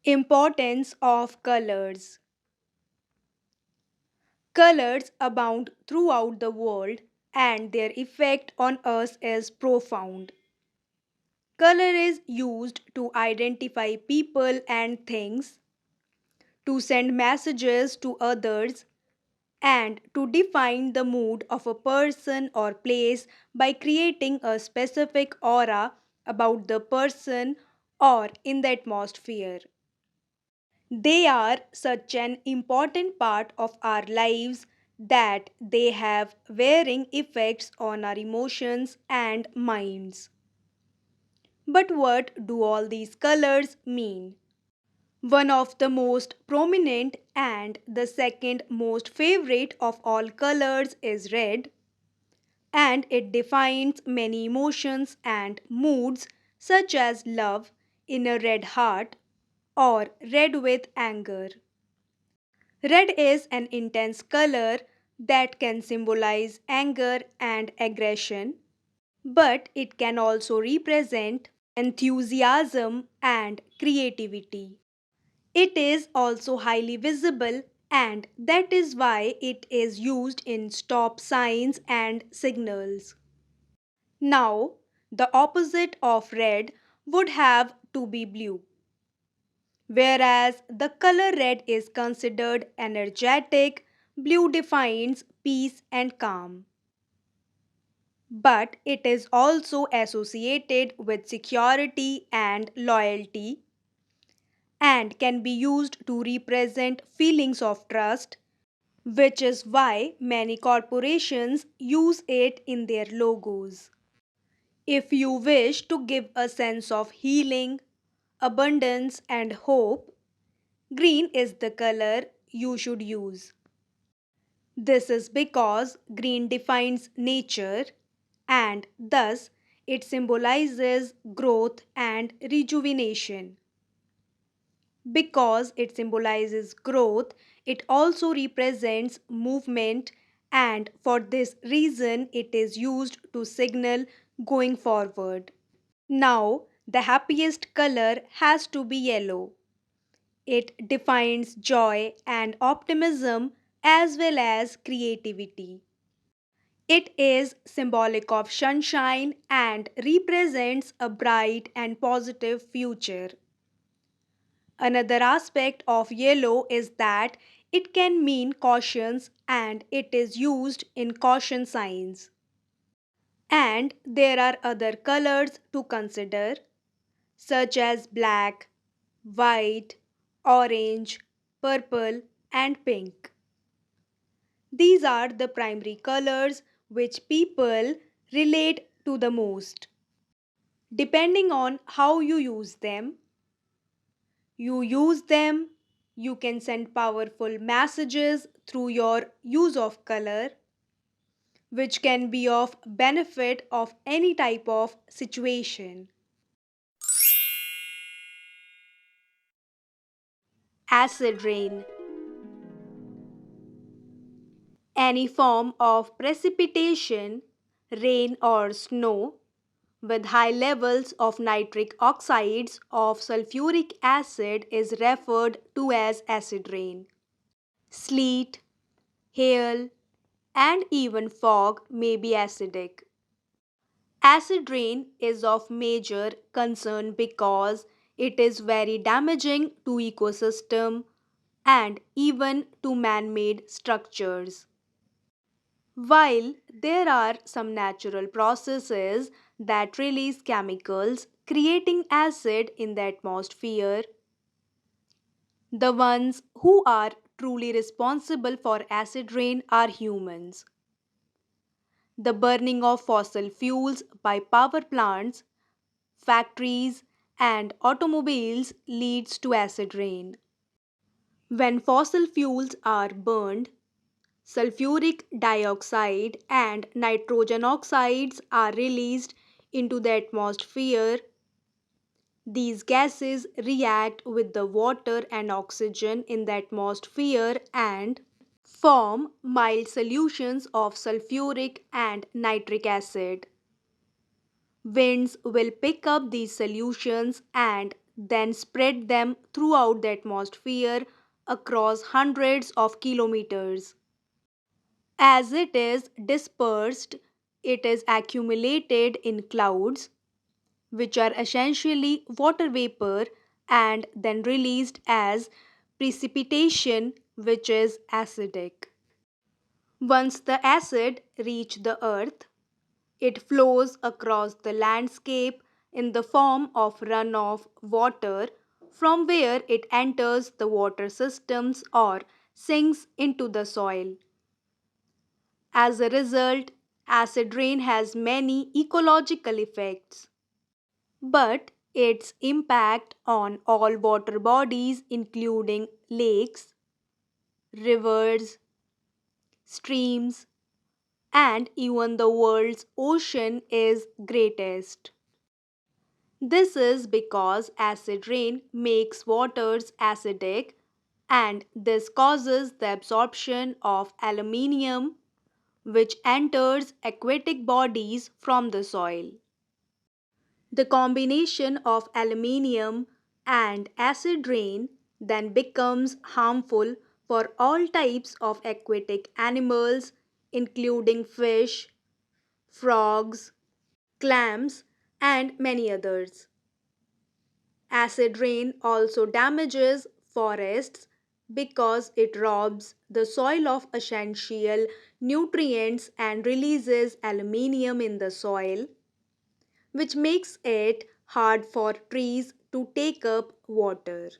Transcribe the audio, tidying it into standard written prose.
Importance of colors. Colors abound throughout the world and their effect on us is profound. Color is used to identify people and things, to send messages to others, and to define the mood of a person or place by creating a specific aura about the person or in the atmosphere. They are such an important part of our lives that they have varying effects on our emotions and minds. But what do all these colors mean? One of the most prominent and the second most favorite of all colors is red, and it defines many emotions and moods such as love in a red heart or red with anger. Red is an intense color that can symbolize anger and aggression, but it can also represent enthusiasm and creativity. It is also highly visible, and that is why it is used in stop signs and signals. Now, the opposite of red would have to be blue. Whereas the color red is considered energetic, blue defines peace and calm. But it is also associated with security and loyalty and can be used to represent feelings of trust, which is why many corporations use it in their logos. If you wish to give a sense of healing, abundance, and hope, green is the color you should use. This is because green defines nature and thus it symbolizes growth and rejuvenation. Because it symbolizes growth, it also represents movement, and for this reason, it is used to signal going forward. Now, the happiest color has to be yellow. It defines joy and optimism as well as creativity. It is symbolic of sunshine and represents a bright and positive future. Another aspect of yellow is that it can mean cautions and it is used in caution signs. And there are other colors to consider, such as black, white, orange, purple, and pink. These are the primary colors which people relate to the most. Depending on how you use them, you can send powerful messages through your use of color, which can be of benefit of any type of situation. Acid rain. Any form of precipitation, rain or snow, with high levels of nitric oxides of sulfuric acid is referred to as acid rain. Sleet, hail, and even fog may be acidic. Acid rain is of major concern because it is very damaging to ecosystem and even to man-made structures. While there are some natural processes that release chemicals creating acid in the atmosphere, the ones who are truly responsible for acid rain are humans. The burning of fossil fuels by power plants, factories, and automobiles leads to acid rain. When fossil fuels are burned, sulfuric dioxide and nitrogen oxides are released into the atmosphere. These gases react with the water and oxygen in the atmosphere and form mild solutions of sulfuric and nitric acid. Winds will pick up these solutions and then spread them throughout the atmosphere across hundreds of kilometers. As it is dispersed, it is accumulated in clouds, which are essentially water vapor, and then released as precipitation, which is acidic. Once the acid reach the earth, it flows across the landscape in the form of runoff water from where it enters the water systems or sinks into the soil. As a result, acid rain has many ecological effects, but its impact on all water bodies, including lakes, rivers, streams, and even the world's ocean, is greatest. This is because acid rain makes waters acidic, and this causes the absorption of aluminium, which enters aquatic bodies from the soil. The combination of aluminium and acid rain then becomes harmful for all types of aquatic animals, including fish, frogs, clams, and many others. Acid rain also damages forests because it robs the soil of essential nutrients and releases aluminium in the soil, which makes it hard for trees to take up water.